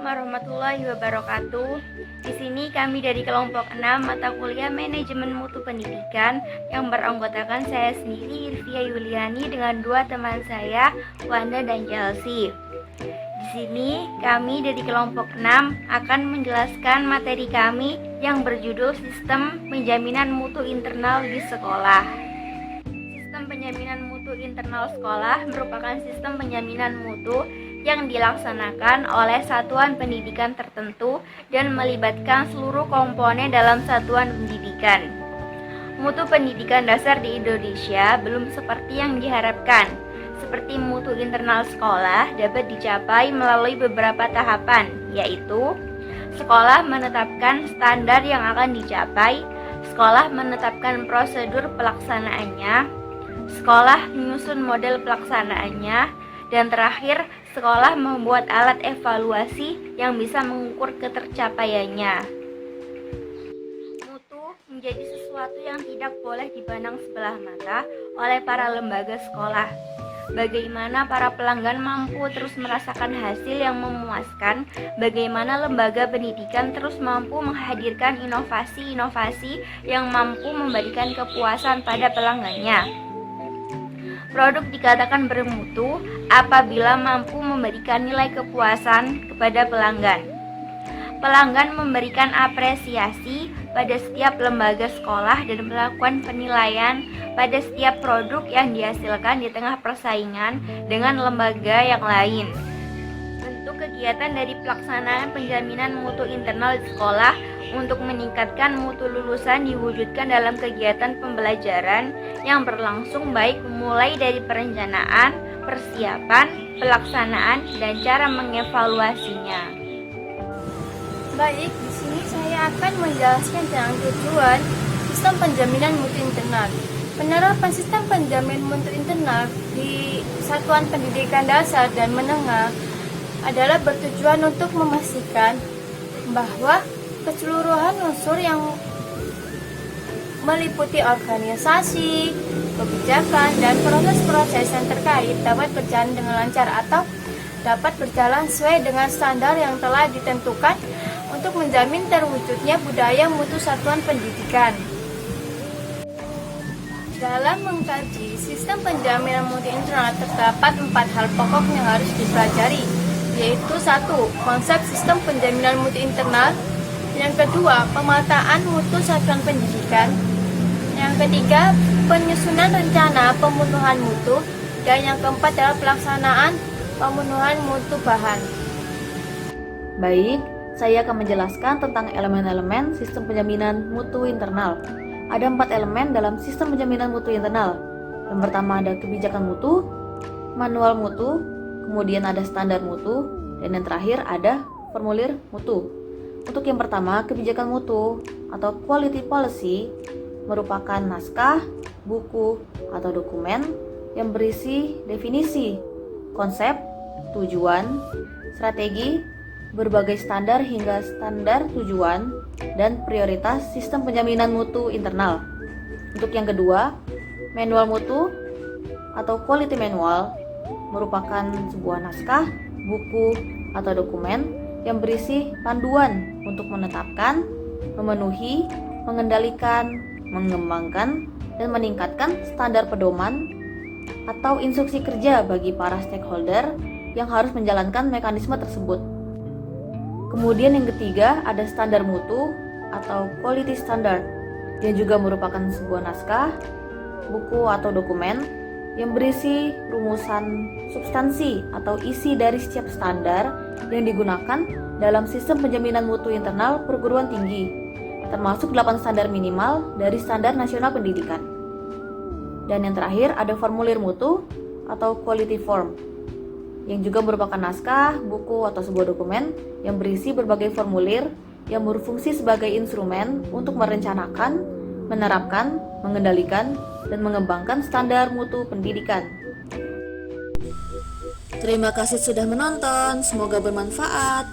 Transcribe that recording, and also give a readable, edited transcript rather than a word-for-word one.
warahmatullahi wabarakatuh. Di sini kami dari kelompok 6 mata kuliah Manajemen Mutu Pendidikan yang beranggotakan saya sendiri Irfia Yuliani dengan dua teman saya, Wanda dan Chelsea. Di sini kami dari kelompok 6 akan menjelaskan materi kami yang berjudul Sistem Penjaminan Mutu Internal di Sekolah. Sistem penjaminan mutu internal sekolah merupakan sistem penjaminan mutu yang dilaksanakan oleh satuan pendidikan tertentu dan melibatkan seluruh komponen dalam satuan pendidikan. Mutu pendidikan dasar di Indonesia belum seperti yang diharapkan. Seperti mutu internal sekolah dapat dicapai melalui beberapa tahapan, yaitu sekolah menetapkan standar yang akan dicapai, sekolah menetapkan prosedur pelaksanaannya, sekolah menyusun model pelaksanaannya, dan terakhir, sekolah membuat alat evaluasi yang bisa mengukur ketercapaiannya. Mutu menjadi sesuatu yang tidak boleh dipandang sebelah mata oleh para lembaga sekolah. Bagaimana para pelanggan mampu terus merasakan hasil yang memuaskan, bagaimana lembaga pendidikan terus mampu menghadirkan inovasi-inovasi yang mampu memberikan kepuasan pada pelanggannya. Produk dikatakan bermutu apabila mampu memberikan nilai kepuasan kepada pelanggan. Pelanggan memberikan apresiasi pada setiap lembaga sekolah dan melakukan penilaian pada setiap produk yang dihasilkan di tengah persaingan dengan lembaga yang lain. Bentuk kegiatan dari pelaksanaan penjaminan mutu internal di sekolah untuk meningkatkan mutu lulusan diwujudkan dalam kegiatan pembelajaran yang berlangsung baik mulai dari perencanaan, persiapan, pelaksanaan, dan cara mengevaluasinya. Baik, di sini saya akan menjelaskan tentang tujuan sistem penjaminan mutu internal. Penerapan sistem penjaminan mutu internal di satuan pendidikan dasar dan menengah adalah bertujuan untuk memastikan bahwa keseluruhan unsur yang meliputi organisasi, kebijakan, dan proses-proses yang terkait dapat berjalan dengan lancar atau dapat berjalan sesuai dengan standar yang telah ditentukan untuk menjamin terwujudnya budaya mutu satuan pendidikan. Dalam mengkaji sistem penjaminan mutu internal terdapat 4 hal pokok yang harus dipelajari, yaitu 1. Konsep sistem penjaminan mutu internal, yang kedua, pemetaan mutu satuan pendidikan, yang ketiga, penyusunan rencana pemenuhan mutu, dan yang keempat adalah pelaksanaan pemenuhan mutu bahan. Baik, saya akan menjelaskan tentang elemen-elemen sistem penjaminan mutu internal. Ada 4 elemen dalam sistem penjaminan mutu internal. Yang pertama ada kebijakan mutu, manual mutu, kemudian ada standar mutu, dan yang terakhir ada formulir mutu. Untuk yang pertama, kebijakan mutu atau quality policy merupakan naskah, buku, atau dokumen yang berisi definisi, konsep, tujuan, strategi, berbagai standar hingga standar tujuan, dan prioritas sistem penjaminan mutu internal. Untuk yang kedua, manual mutu atau quality manual merupakan sebuah naskah, buku, atau dokumen yang berisi panduan untuk menetapkan, memenuhi, mengendalikan, mengembangkan, dan meningkatkan standar pedoman atau instruksi kerja bagi para stakeholder yang harus menjalankan mekanisme tersebut. Kemudian yang ketiga ada standar mutu atau quality standard yang juga merupakan sebuah naskah, buku atau dokumen yang berisi rumusan substansi atau isi dari setiap standar yang digunakan dalam sistem penjaminan mutu internal perguruan tinggi, termasuk 8 standar minimal dari Standar Nasional Pendidikan. Dan yang terakhir ada formulir mutu atau quality form, yang juga merupakan naskah, buku, atau sebuah dokumen yang berisi berbagai formulir yang berfungsi sebagai instrumen untuk merencanakan, menerapkan, mengendalikan, dan mengembangkan standar mutu pendidikan. Terima kasih sudah menonton, semoga bermanfaat.